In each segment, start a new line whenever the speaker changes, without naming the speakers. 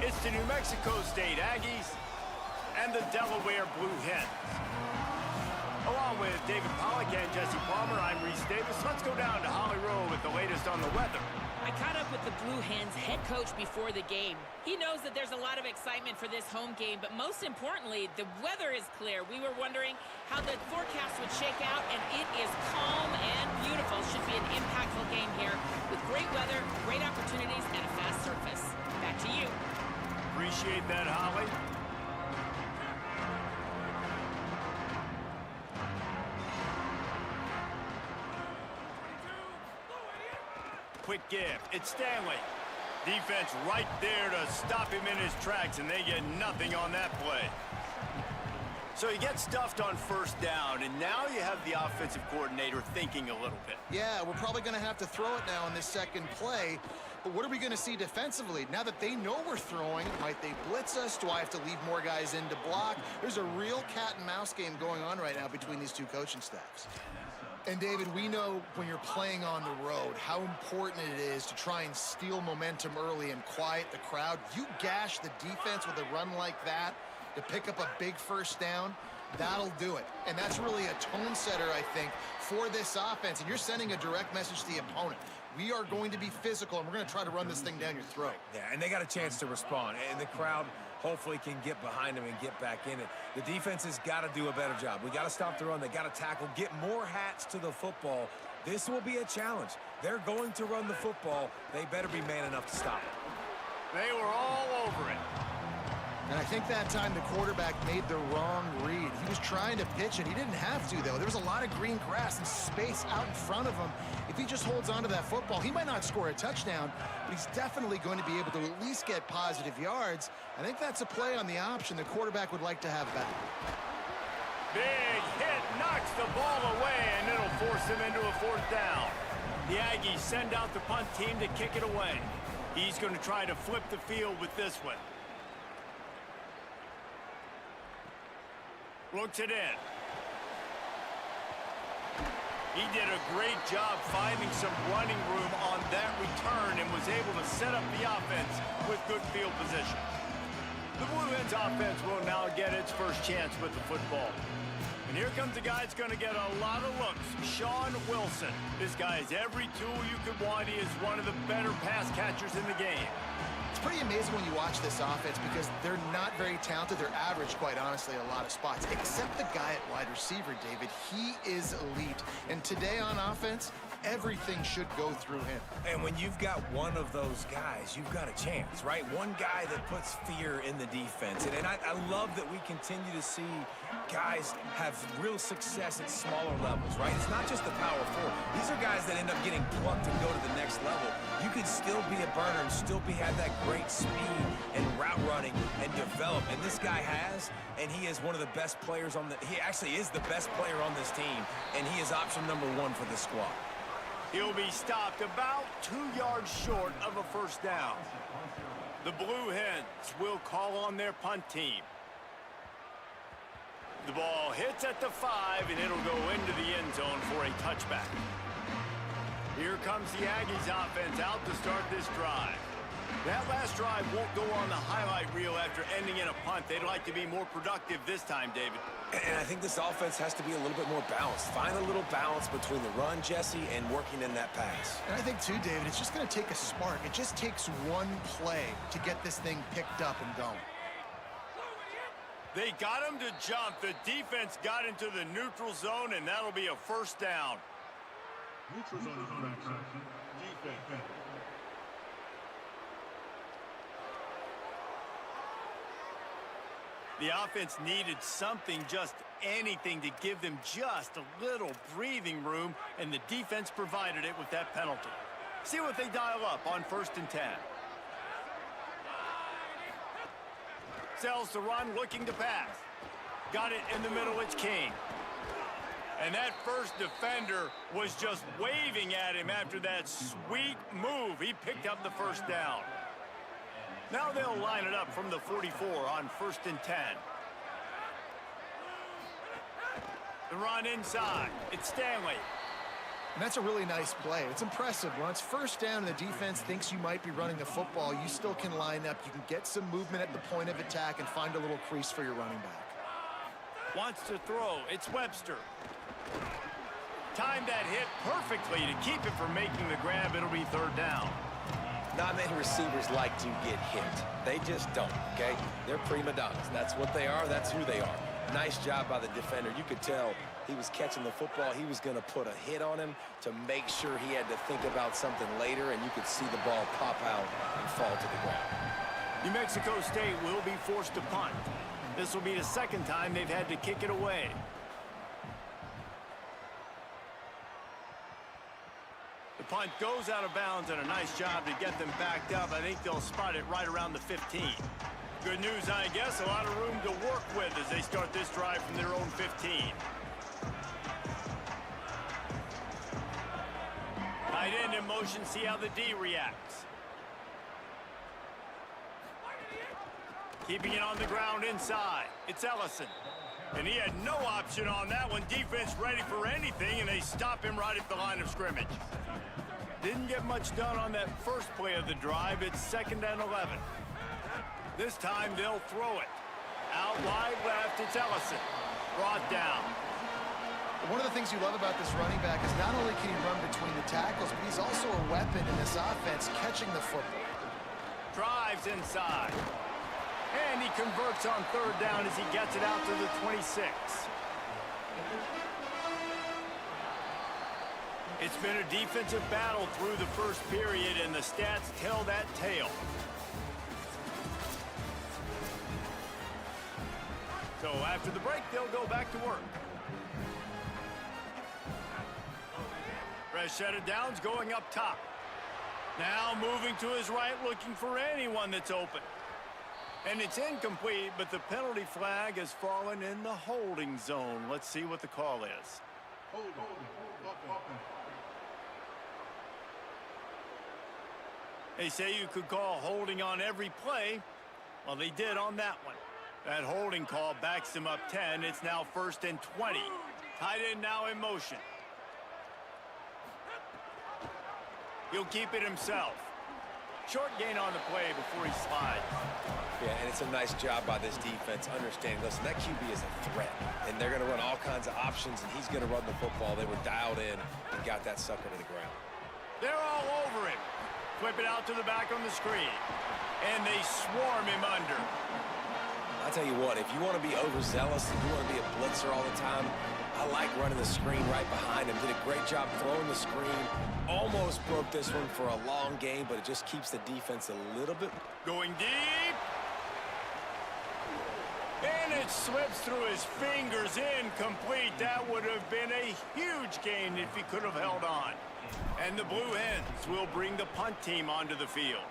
It's the New Mexico State Aggies and the Delaware Blue Hens. Along with David Pollack and Jesse Palmer, I'm Reese Davis. Let's go down to Holly Rowe with the latest on the weather.
I caught up with the Blue Hens head coach before the game. He knows that there's a lot of excitement for this home game, but most importantly, the weather is clear. We were wondering how the forecast would shake out, and it is calm and beautiful. Should be an impactful game here with great weather, great opportunities, and a fast surface. Back to you.
Appreciate that, Holly. Quick give. It's Stanley. Defense right there to stop him in his tracks, and they get nothing on that play. So he gets stuffed on first down, and now you have the offensive coordinator thinking a little bit.
Yeah, we're probably going to have to throw it now in this second play. But what are we going to see defensively? Now that they know we're throwing, might they blitz us? Do I have to leave more guys in to block? There's a real cat and mouse game going on right now between these two coaching staffs. And, David, we know when you're playing on the road how important it is to try and steal momentum early and quiet the crowd. You gash the defense with a run like that to pick up a big first down, that'll do it. And that's really a tone setter, I think, for this offense. And you're sending a direct message to the opponent. We are going to be physical, and we're going to try to run this thing down your throat.
Yeah, and they got a chance to respond. And the crowd hopefully can get behind them and get back in it. The defense has got to do a better job. We got to stop the run. They got to tackle, get more hats to the football. This will be a challenge. They're going to run the football. They better be man enough to stop it.
They were all over it.
And I think that time the quarterback made the wrong read. He was trying to pitch it. He didn't have to, though. There was a lot of green grass and space out in front of him. If he just holds on to that football, he might not score a touchdown, but he's definitely going to be able to at least get positive yards. I think that's a play on the option the quarterback would like to have back.
Big hit, knocks the ball away, and it'll force him into a fourth down. The Aggies send out the punt team to kick it away. He's going to try to flip the field with this one. Looks it in. He did a great job finding some running room on that return and was able to set up the offense with good field position. The Blue Hens offense will now get its first chance with the football. And here comes the guy that's going to get a lot of looks, Sean Wilson. This guy has every tool you could want. He is one of the better pass catchers in the game.
It's pretty amazing when you watch this offense because they're not very talented. They're average, quite honestly, a lot of spots, except the guy at wide receiver, David. He is elite. And today on offense, everything should go through him.
And when you've got one of those guys, you've got a chance, right? One guy that puts fear in the defense. And I love that we continue to see guys have real success at smaller levels, right? It's not just the power four. These are guys that end up getting plucked and go to the next level. You can still be a burner and still have that great speed and route running and develop. And this guy has, and he is one of the best players on he actually is the best player on this team, and he is option number one for the squad.
He'll be stopped about 2 yards short of a first down. The Blue Hens will call on their punt team. The ball hits at the 5, and it'll go into the end zone for a touchback. Here comes the Aggies offense out to start this drive. That last drive won't go on the highlight reel after ending in a punt. They'd like to be more productive this time, David.
And I think this offense has to be a little bit more balanced. Find a little balance between the run, Jesse, and working in that pass.
And I think, too, David, it's just going to take a spark. It just takes one play to get this thing picked up and going.
They got him to jump. The defense got into the neutral zone, and that'll be a first down.
Neutral zone infraction. Defense.
The offense needed something, just anything, to give them just a little breathing room, and the defense provided it with that penalty. See what they dial up on 1st and 10. Sells the run, looking to pass. Got it in the middle, it's King. And that first defender was just waving at him after that sweet move. He picked up the first down. Now they'll line it up from the 44 on 1st and 10. The run inside. It's Stanley.
And that's a really nice play. It's impressive. When it's first down and the defense thinks you might be running the football, you still can line up. You can get some movement at the point of attack and find a little crease for your running back.
Wants to throw. It's Webster. Timed that hit perfectly to keep it from making the grab. It'll be third down.
Not many receivers like to get hit. They just don't, okay? They're prima donnas. That's what they are. That's who they are. Nice job by the defender. You could tell he was catching the football. He was going to put a hit on him to make sure he had to think about something later, and you could see the ball pop out and fall to the ground.
New Mexico State will be forced to punt. This will be the second time they've had to kick it away. The punt goes out of bounds, and a nice job to get them backed up. I think they'll spot it right around the 15. Good news, I guess. A lot of room to work with as they start this drive from their own 15. Tight end in motion, see how the D reacts. Keeping it on the ground inside. It's Ellison. And he had no option on that one. Defense ready for anything, and they stop him right at the line of scrimmage. Didn't get much done on that first play of the drive. It's 2nd and 11. This time they'll throw it. Out wide left, it's Ellison. Brought down.
One of the things you love about this running back is not only can he run between the tackles, but he's also a weapon in this offense, catching the football.
Drives inside. And he converts on third down as he gets it out to the 26. It's been a defensive battle through the first period, and the stats tell that tale. So after the break, they'll go back to work. Rashad Downs going up top. Now moving to his right, looking for anyone that's open. And it's incomplete, but the penalty flag has fallen in the holding zone. Let's see what the call is. They say you could call holding on every play. Well, they did on that one. That holding call backs him up 10. It's now 1st and 20. Tight end now in motion. He'll keep it himself. Short gain on the play before he slides.
Yeah, and it's a nice job by this defense understanding, listen, that QB is a threat, and they're going to run all kinds of options, and he's going to run the football. They were dialed in and got that sucker to the ground.
They're all over him. Flip it out to the back on the screen. And they swarm him under.
I'll tell you what, if you want to be overzealous and you want to be a blitzer all the time, I like running the screen right behind him. Did a great job throwing the screen. Almost broke this one for a long game, but it just keeps the defense a little bit.
Going deep. And it slips through his fingers, incomplete. That would have been a huge gain if he could have held on. And the Blue Hens will bring the punt team onto the field.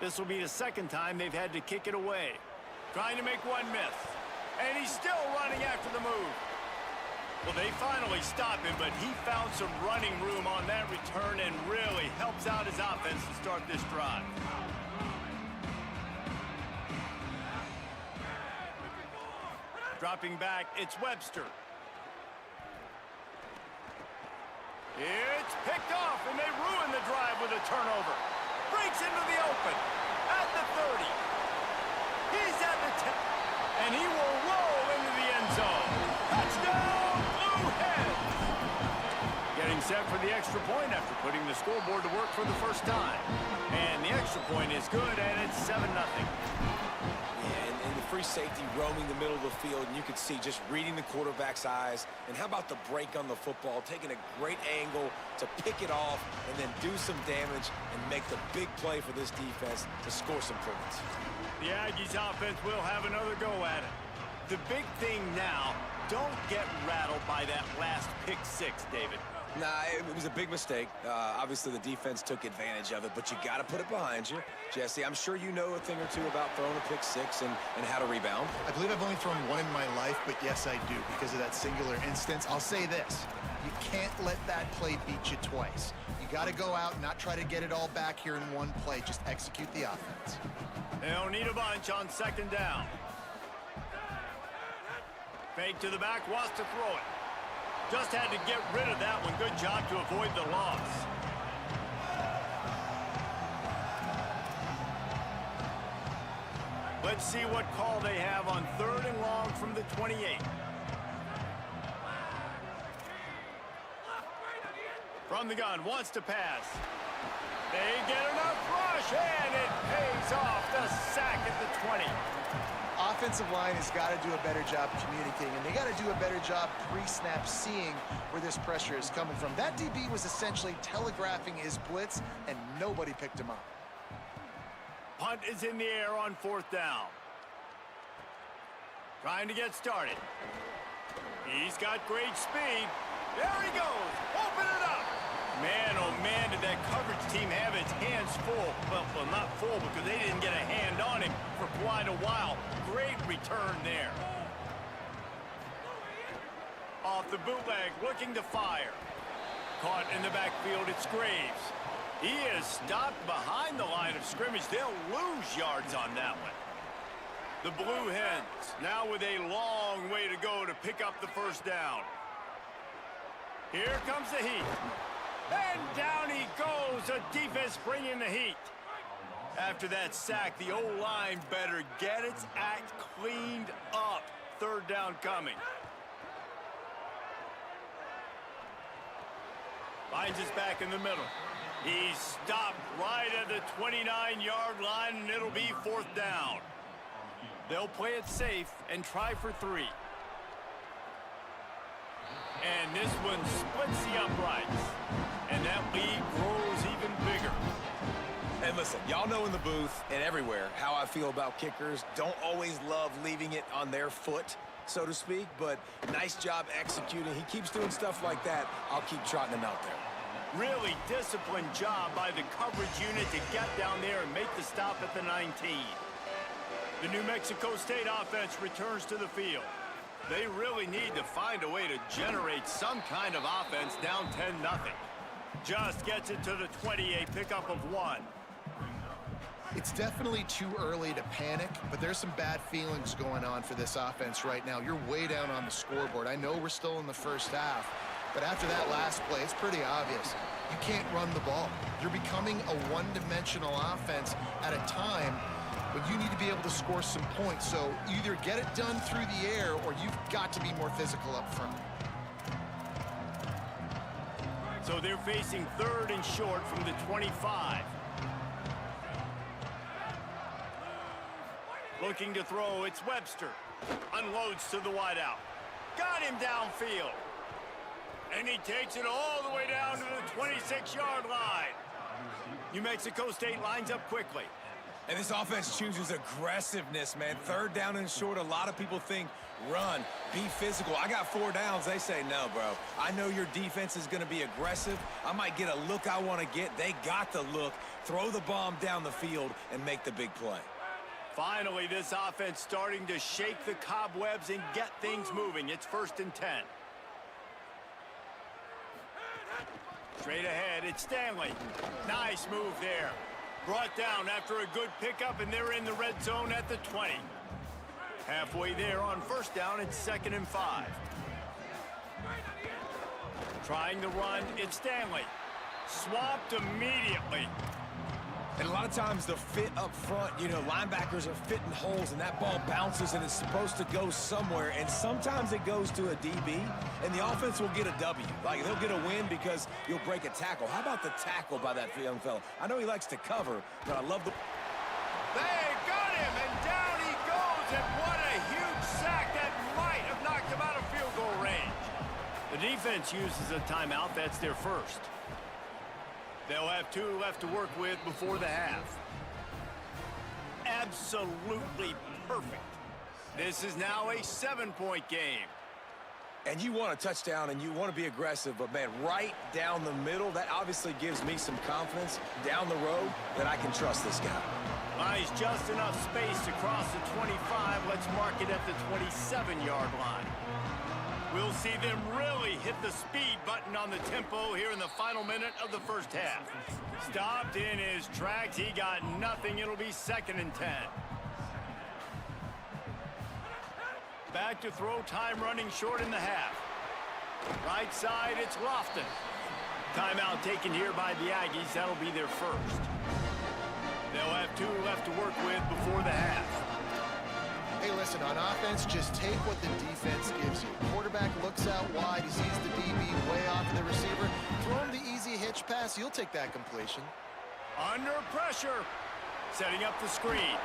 This will be the second time they've had to kick it away. Trying to make one miss. And he's still running after the move. Well, they finally stop him, but he found some running room on that return and really helps out his offense to start this drive. Dropping back, it's Webster. It's picked off, and they ruin the drive with a turnover. Breaks into the open. At the 30. He's at the 10. And he will roll into the end zone. Touchdown, Blue Hens! Getting set for the extra point after putting the scoreboard to work for the first time. And the extra point is good, and it's 7-0.
And the free safety roaming the middle of the field, and you could see just reading the quarterback's eyes. And how about the break on the football, taking a great angle to pick it off and then do some damage and make the big play for this defense to score some points.
The Aggies offense will have another go at it. The big thing now, don't get rattled by that last pick six, David.
Nah, it was a big mistake. Obviously, the defense took advantage of it, but you got to put it behind you. Jesse, I'm sure you know a thing or two about throwing a pick six and how to rebound.
I believe I've only thrown one in my life, but yes, I do because of that singular instance. I'll say this. You can't let that play beat you twice. You got to go out and not try to get it all back here in one play. Just execute the offense.
They don't need a bunch on second down. Fake to the back, wants to throw it. Just had to get rid of that one. Good job to avoid the loss. Let's see what call they have on 3rd and long from the 28. From the gun, wants to pass. They get enough rush, and it pays off. The sack at the 20.
Offensive line has got to do a better job communicating, and they got to do a better job pre-snap seeing where this pressure is coming from. That DB was essentially telegraphing his blitz, and nobody picked him up.
Punt is in the air on 4th down. Trying to get started. He's got great speed. There he goes. Open it up. Man, oh man, did that coverage team have its hands full. Well, not full because they didn't get a hand on him for quite a while. Great return there. Off the bootleg, looking to fire. Caught in the backfield, it's Graves. He is stopped behind the line of scrimmage. They'll lose yards on that one. The Blue Hens now with a long way to go to pick up the 1st down. Here comes the heat. And down he goes. The defense bringing the heat. After that sack, the O-line better get its act cleaned up. 3rd down coming. Finds us back in the middle. He's stopped right at the 29-yard line, and it'll be 4th down. They'll play it safe and try for 3. And this one splits the uprights. And that lead grows even bigger.
And listen, y'all know in the booth and everywhere how I feel about kickers. Don't always love leaving it on their foot, so to speak, but nice job executing. He keeps doing stuff like that. I'll keep trotting him out there.
Really disciplined job by the coverage unit to get down there and make the stop at the 19. The New Mexico State offense returns to the field. They really need to find a way to generate some kind of offense down 10-0. Just gets it to the 20, a pickup of 1.
It's definitely too early to panic, but there's some bad feelings going on for this offense right now. You're way down on the scoreboard. I know we're still in the 1st half, but after that last play, it's pretty obvious. You can't run the ball. You're becoming a one-dimensional offense at a time when you need to be able to score some points. So either get it done through the air or you've got to be more physical up front.
So they're facing 3rd and short from the 25. Looking to throw, it's Webster. Unloads to the wideout. Got him downfield. And he takes it all the way down to the 26-yard line. New Mexico State lines up quickly.
And this offense chooses aggressiveness, man. 3rd down and short, a lot of people think run, be physical. I got 4 downs. They say, no, bro. I know your defense is going to be aggressive. I might get a look I want to get. They got the look. Throw the bomb down the field and make the big play.
Finally, this offense starting to shake the cobwebs and get things moving. It's 1st and 10. Straight ahead, it's Stanley. Nice move there. Brought down after a good pickup, and they're in the red zone at the 20. Halfway there on 1st down, it's 2nd and 5. Trying to run, it's Stanley. Swamped immediately.
And a lot of times the fit up front, you know, linebackers are fitting holes and that ball bounces and it's supposed to go somewhere. And sometimes it goes to a DB and the offense will get a W. Like they'll get a win because you'll break a tackle. How about the tackle by that young fella? I know he likes to cover, but I love the...
They got him and down he goes, and what a huge sack that might have knocked him out of field goal range. The defense uses a timeout. That's their first. They'll have 2 left to work with before the half. Absolutely perfect. This is now a 7-point game.
And you want a touchdown and you want to be aggressive, but man, right down the middle, that obviously gives me some confidence down the road that I can trust this guy.
Nice, just enough space to cross the 25. Let's mark it at the 27-yard line. We'll see them really hit the speed button on the tempo here in the final minute of the first half. Stopped in his tracks. He got nothing. It'll be 2nd and 10. Back to throw, time running short in the half. Right side, it's Lofton. Timeout taken here by the Aggies. That'll be their first. They'll have 2 left to work with before the half.
Hey, listen, on offense, just take what the defense gives you. Quarterback looks out wide. He sees the DB way off of the receiver. Throw him the easy hitch pass. You'll take that completion.
Under pressure. Setting up the screen.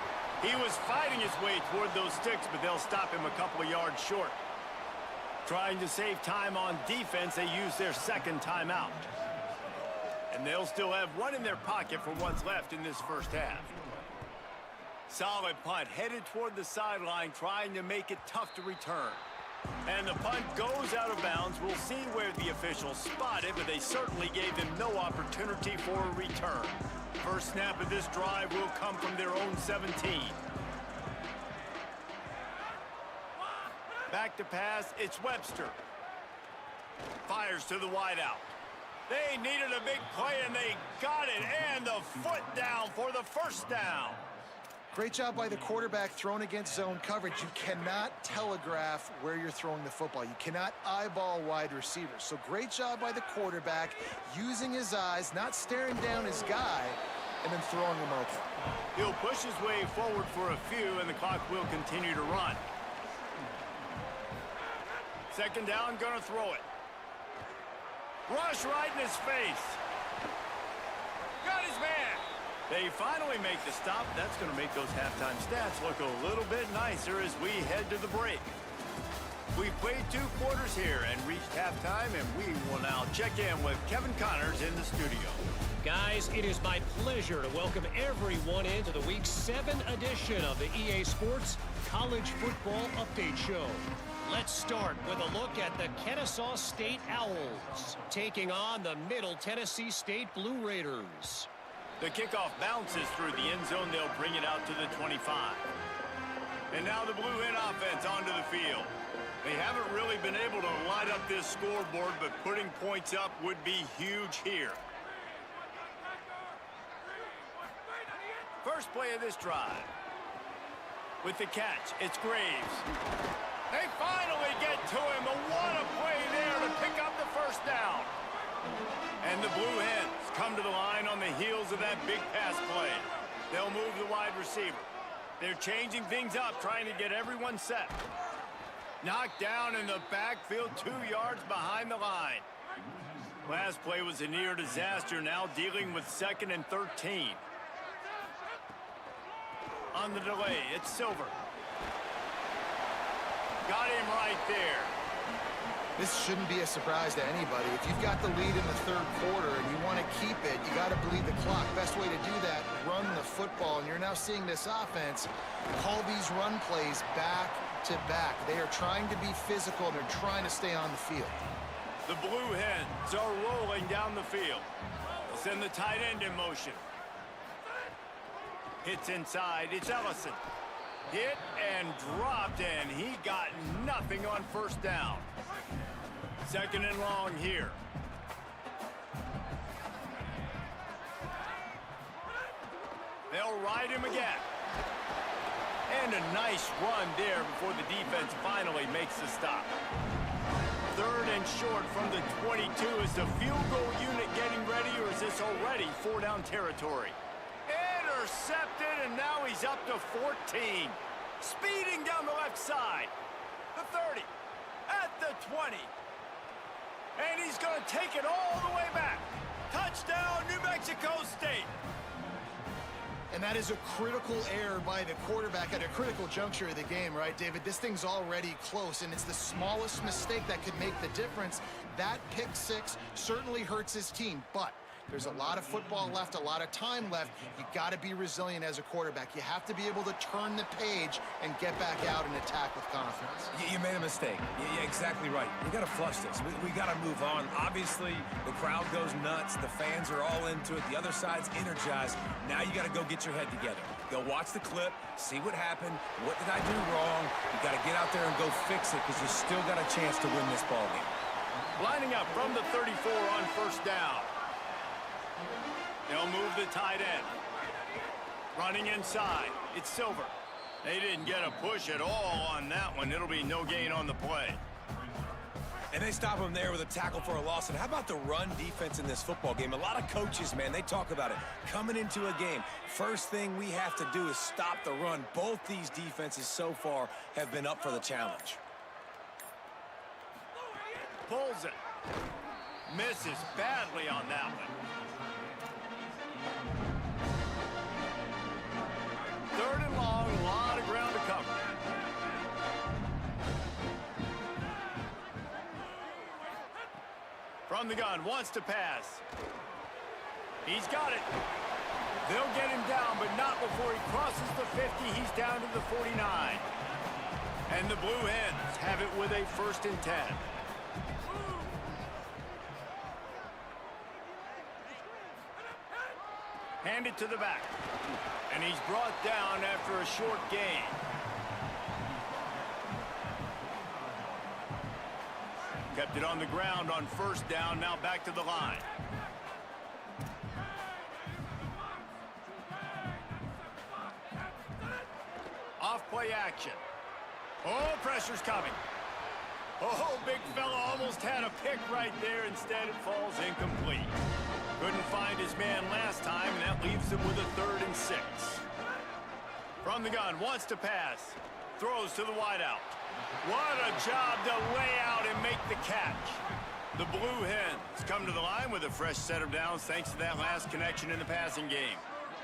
He was fighting his way toward those sticks, but they'll stop him a couple of yards short. Trying to save time on defense, they use their second timeout. And they'll still have 1 in their pocket for what's left in this first half. Solid punt, headed toward the sideline, trying to make it tough to return. And the punt goes out of bounds. We'll see where the officials spot it, but they certainly gave them no opportunity for a return. First snap of this drive will come from their own 17. Back to pass, it's Webster. Fires to the wideout. They needed a big play, and they got it. And the foot down for the first down.
Great job by the quarterback thrown against zone coverage. You cannot telegraph where you're throwing the football. You cannot eyeball wide receivers. So great job by the quarterback using his eyes, not staring down his guy, and then throwing him open.
He'll push his way forward for a few, and the clock will continue to run. Second down, gonna throw it. Rush right in his face. Got his man. They finally make the stop. That's going to make those halftime stats look a little bit nicer as we head to the break. We've played 2 quarters here and reached halftime, and we will now check in with Kevin Connors in the studio.
Guys, it is my pleasure to welcome everyone into the Week 7 edition of the EA Sports College Football Update Show. Let's start with a look at the Kennesaw State Owls, taking on the Middle Tennessee State Blue Raiders.
The kickoff bounces through the end zone. They'll bring it out to the 25. And now the Blue Hen offense onto the field. They haven't really been able to light up this scoreboard, but putting points up would be huge here. First play of this drive. With the catch, it's Graves. They finally get to him. What a play there to pick up the first down. And the Blue Hens come to the line on the heels of that big pass play. They'll move the wide receiver. They're changing things up, trying to get everyone set. Knocked down in the backfield, 2 yards behind the line. Last play was a near disaster, now dealing with 2nd and 13. On the delay, it's Silver. Got him right there.
This shouldn't be a surprise to anybody. If you've got the lead in the 3rd quarter and you want to keep it, you got to bleed the clock. Best way to do that, run the football. And you're now seeing this offense call these run plays back to back. They are trying to be physical, and they're trying to stay on the field.
The Blue Hens are rolling down the field. They'll send the tight end in motion. Hits inside, it's Ellison. Hit and dropped, and he got nothing on first down. 2nd and long here. They'll ride him again. And a nice run there before the defense finally makes the stop. 3rd and short from the 22. Is the field goal unit getting ready, or is this already 4-down territory? Intercepted, and now he's up to 14. Speeding down the left side. The 30. At the 20. And he's going to take it all the way back. Touchdown, New Mexico State.
And that is a critical error by the quarterback at a critical juncture of the game, right, David? This thing's already close, and it's the smallest mistake that could make the difference. That pick 6 certainly hurts his team, but there's a lot of football left, a lot of time left. You got to be resilient as a quarterback. You have to be able to turn the page and get back out and attack with confidence.
You made a mistake. Yeah, exactly right. We got to flush this. We got to move on. Obviously, the crowd goes nuts. The fans are all into it. The other side's energized. Now you got to go get your head together. Go watch the clip, see what happened. What did I do wrong? You got to get out there and go fix it, because you still got a chance to win this ball game.
Lining up from the 34 on first down. They'll move the tight end. Running inside, it's Silver. They didn't get a push at all on that one. It'll be no gain on the play.
And they stop him there with a tackle for a loss. And how about the run defense in this football game? A lot of coaches, man, they talk about it. Coming into a game, first thing we have to do is stop the run. Both these defenses so far have been up for the challenge.
Pulls it. Misses badly on that one. Third and long, a lot of ground to cover. From the gun, wants to pass. He's got it. They'll get him down, but not before he crosses the 50. He's down to the 49. And the Blue Hens have it with a 1st and 10. Hand it to the back. And he's brought down after a short gain. Kept it on the ground on 1st down, now back to the line. Off play action. Oh, pressure's coming. Oh, big fella almost had a pick right there. Instead, it falls incomplete. Couldn't find his man last time, and that leaves him with a 3rd and 6. From the gun, wants to pass. Throws to the wideout. What a job to lay out and make the catch. The Blue Hens come to the line with a fresh set of downs thanks to that last connection in the passing game.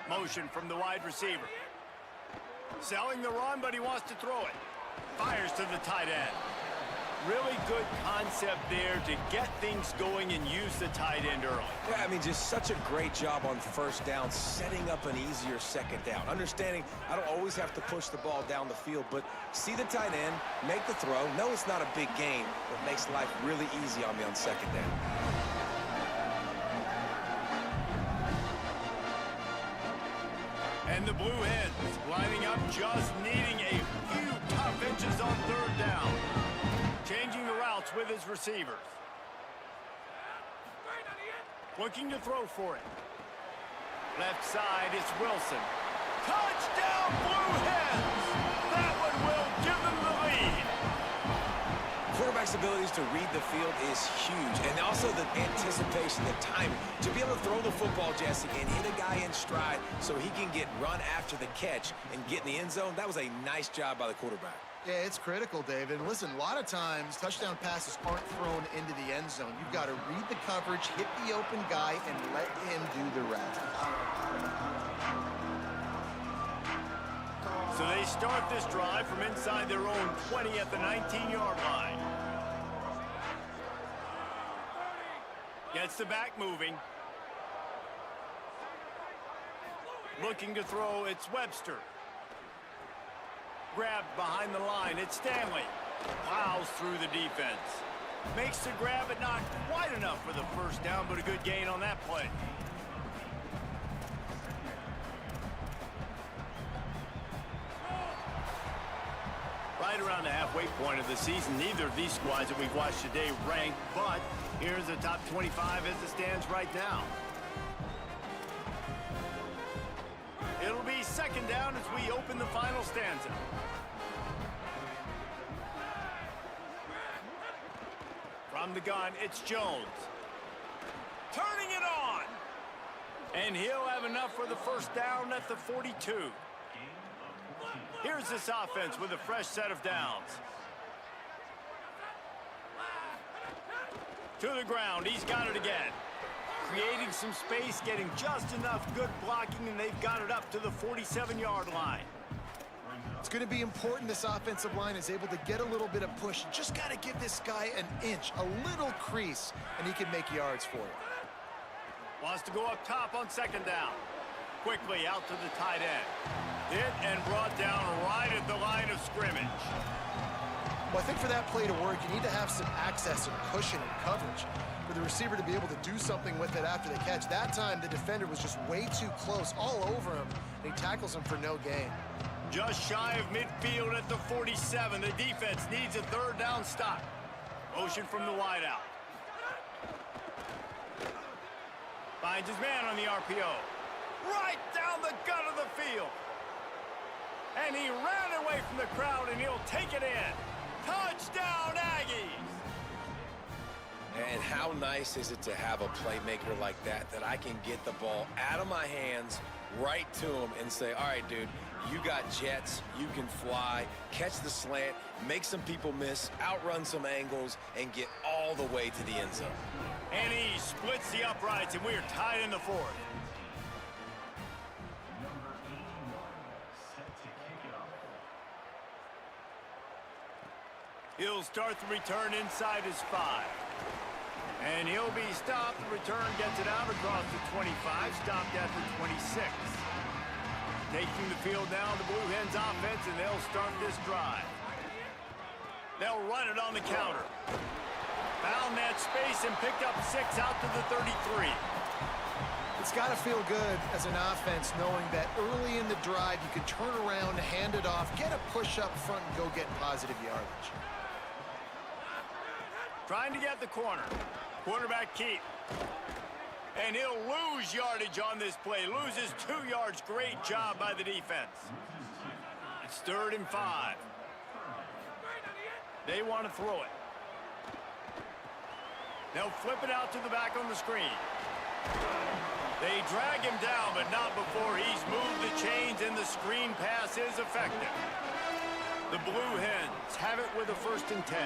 Motion from the wide receiver. Selling the run, but he wants to throw it. Fires to the tight end. Really good concept there to get things going and use the tight end early.
Yeah, I mean, just such a great job on 1st down, setting up an easier 2nd down. Understanding I don't always have to push the ball down the field, but see the tight end, make the throw. No, it's not a big gain, but makes life really easy on me on 2nd down.
And the Blue Hens lining up, just needing a few tough inches on 3rd down. Changing the routes with his receivers. Looking to throw for it. Left side, it's Wilson. Touchdown, Blue Hens! That one will give them the lead.
Quarterback's abilities to read the field is huge, and also the anticipation, the timing. To be able to throw the football, Jesse, and hit a guy in stride so he can get run after the catch and get in the end zone, that was a nice job by the quarterback.
Yeah, it's critical, David. And listen, a lot of times touchdown passes aren't thrown into the end zone. You've got to read the coverage, hit the open guy, and let him do the rest.
So they start this drive from inside their own 20 at the 19-yard line. Gets the back moving. Looking to throw, it's Webster. Grabbed behind the line, it's Stanley. Plows through the defense. Makes the grab, but not quite enough for the 1st down, but a good gain on that play. Right around the halfway point of the season, neither of these squads that we've watched today rank, but here's the top 25 as it stands right now. It'll be 2nd down as we open the final stanza. From the gun, it's Jones. Turning it on! And he'll have enough for the 1st down at the 42. Here's this offense with a fresh set of downs. To the ground, he's got it again. Creating some space, getting just enough good blocking, and they've got it up to the 47-yard line.
It's going to be important this offensive line is able to get a little bit of push. Just got to give this guy an inch, a little crease, and he can make yards for you.
Wants to go up top on 2nd down. Quickly out to the tight end. Hit and brought down right at the line of scrimmage.
Well, I think for that play to work, you need to have some access and cushion and coverage for the receiver to be able to do something with it after the catch. That time, the defender was just way too close, all over him, and he tackles him for no gain.
Just shy of midfield at the 47. The defense needs a 3rd down stop. Motion from the wideout. Finds his man on the RPO. Right down the gut of the field. And he ran away from the crowd, and he'll take it in. Touchdown, Aggies!
how nice is it to have a playmaker like that I can get the ball out of my hands right to him and say, all right, dude, you got jets, you can fly, catch the slant, make some people miss, outrun some angles, and get all the way to the end zone.
And he splits the uprights, and we are tied in the fourth. He'll start the return inside his 5. And he'll be stopped. The return gets it out across the 25, stopped at the 26. Taking the field down, the Blue Hens offense, and they'll start this drive. They'll run it on the counter. Found that space and picked up 6 out to the 33.
It's got to feel good as an offense knowing that early in the drive you can turn around, hand it off, get a push up front, and go get positive yardage.
Trying to get the corner. Quarterback keep. And he'll lose yardage on this play. Loses 2 yards. Great job by the defense. It's 3rd and 5. They want to throw it. They'll flip it out to the back on the screen. They drag him down, but not before he's moved the chains, and the screen pass is effective. The Blue Hens have it with a 1st and 10.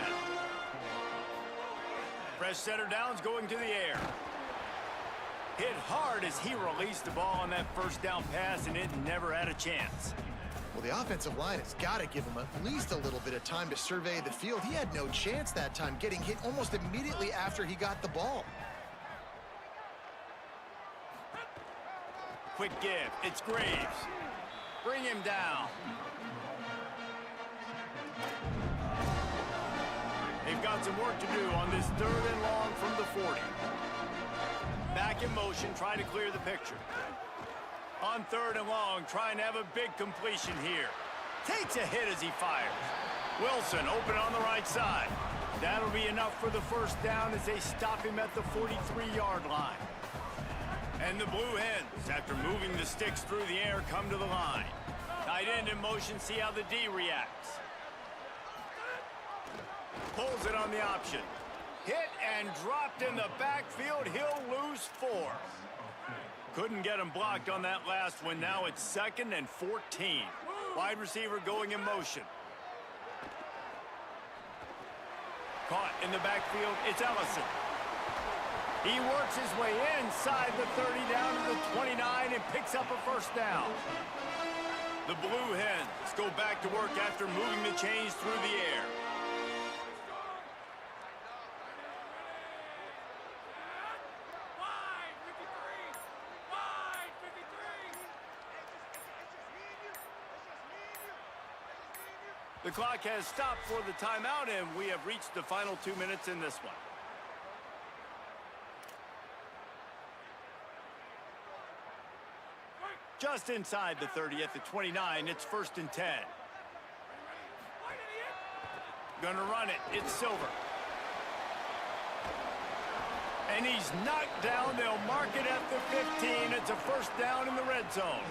Fresh center downs going to the air. Hit hard as he released the ball on that 1st down pass, and it never had a chance.
Well, the offensive line has got to give him at least a little bit of time to survey the field. He had no chance that time, getting hit almost immediately after he got the ball.
Quick give. It's Graves. Bring him down. They've got some work to do on this 3rd and long from the 40. Back in motion, trying to clear the picture. On 3rd and long, trying to have a big completion here. Takes a hit as he fires. Wilson open on the right side. That'll be enough for the 1st down as they stop him at the 43-yard line. And the Blue Hens, after moving the sticks through the air, come to the line. Tight end in motion, see how the D reacts. Pulls it on the option. Hit and dropped in the backfield. He'll lose 4. Couldn't get him blocked on that last one. Now it's 2nd and 14. Wide receiver going in motion. Caught in the backfield. It's Ellison. He works his way inside the 30 down to the 29 and picks up a 1st down. The Blue Hens go back to work after moving the chains through the air. The clock has stopped for the timeout, and we have reached the final 2 minutes in this one. Just inside the 30 at the 29, it's 1st and 10. Gonna run it, it's Silver. And he's knocked down, they'll mark it at the 15. It's a 1st down in the red zone.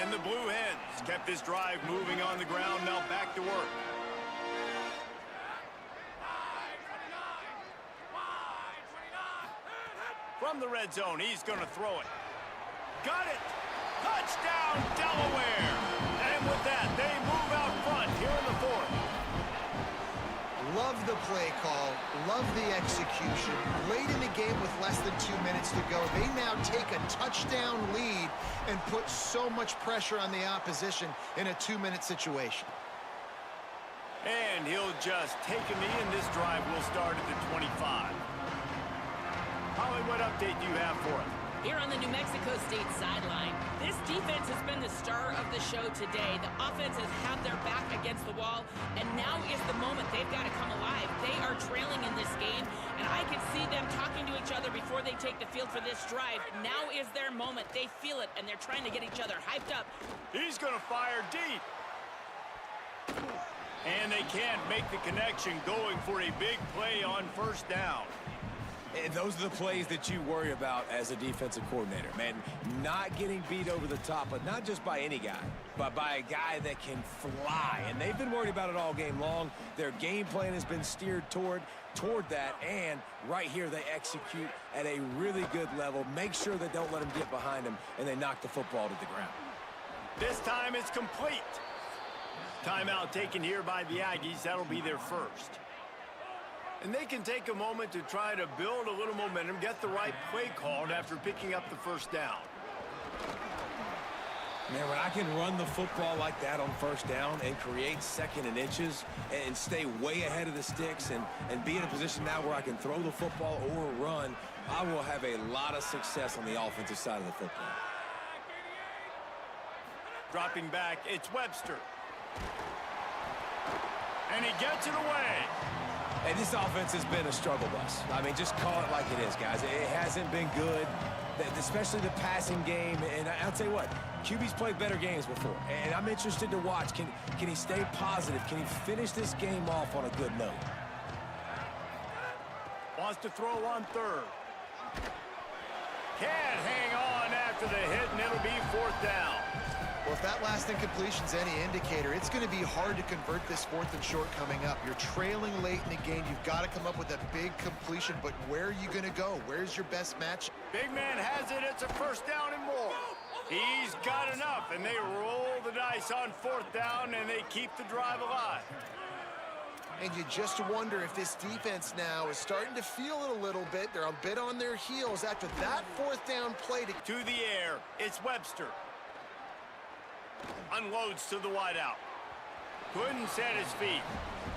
And the Blue Hens kept this drive moving on the ground, now back to work. From the red zone, he's going to throw it. Got it! Touchdown, Delaware! And with that, they move out front here in the 4th.
Love the play call, love the execution. Late in the game with less than 2 minutes to go, they now take a touchdown lead and put so much pressure on the opposition in a 2-minute situation.
And he'll just take a knee, and this drive will start at the 25. Holly, what update do you have for us?
Here on the New Mexico State sideline, this defense has been the star of the show today. The offense has had their back against the wall, and now is the moment they've got to come alive. They are trailing in this game, and I can see them talking to each other before they take the field for this drive. Now is their moment. They feel it, and they're trying to get each other hyped up.
He's going to fire deep. And they can't make the connection, going for a big play on 1st down.
And those are the plays that you worry about as a defensive coordinator, man. Not getting beat over the top, but not just by any guy, but by a guy that can fly. And they've been worried about it all game long. Their game plan has been steered toward that, and right here they execute at a really good level. Make sure they don't let them get behind them, and they knock the football to the ground.
This time it's complete. Timeout taken here by the Aggies. That'll be their first. And they can take a moment to try to build a little momentum, get the right play called after picking up the first down.
Man, when I can run the football like that on first down and create second and inches and stay way ahead of the sticks and be in a position now where I can throw the football or run, I will have a lot of success on the offensive side of the football.
Dropping back, it's Webster. And he gets it away.
Hey, this offense has been a struggle bus. I mean, just call it like it is, guys. It hasn't been good, especially the passing game. And I'll tell you what, QB's played better games before. And I'm interested to watch. Can he stay positive? Can he finish this game off on a good note?
Wants to throw on third. Can't hang on after the hit, and it'll be fourth down.
Well, if that last incompletion's any indicator, it's going to be hard to convert this fourth and short coming up. You're trailing late in the game. You've got to come up with a big completion, but where are you going to go? Where's your best match?
Big man has it. It's a first down and more. He's got enough, and they roll the dice on fourth down, and they keep the drive alive.
And you just wonder if this defense now is starting to feel it a little bit. They're a bit on their heels after that fourth down play.
To the air, it's Webster. Unloads to the wideout. Couldn't set his feet.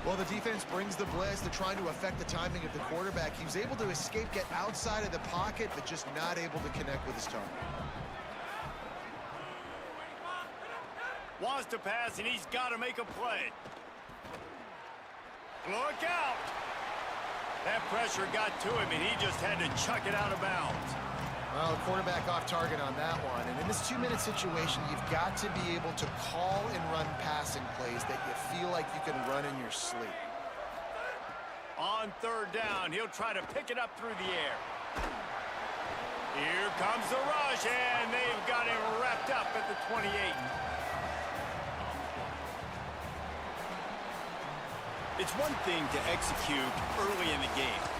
Well, the defense brings the blitz. They're trying to affect the timing of the quarterback. He was able to escape, get outside of the pocket, but just not able to connect with his target.
Wants to pass, and he's got to make a play. Look out! That pressure got to him, and he just had to chuck it out of bounds.
Well, the quarterback off target on that one. And in this two-minute situation, you've got to be able to call and run passing plays that you feel like you can run in your sleep.
On third down, he'll try to pick it up through the air. Here comes the rush, and they've got him wrapped up at the 28. It's one thing to execute early in the game.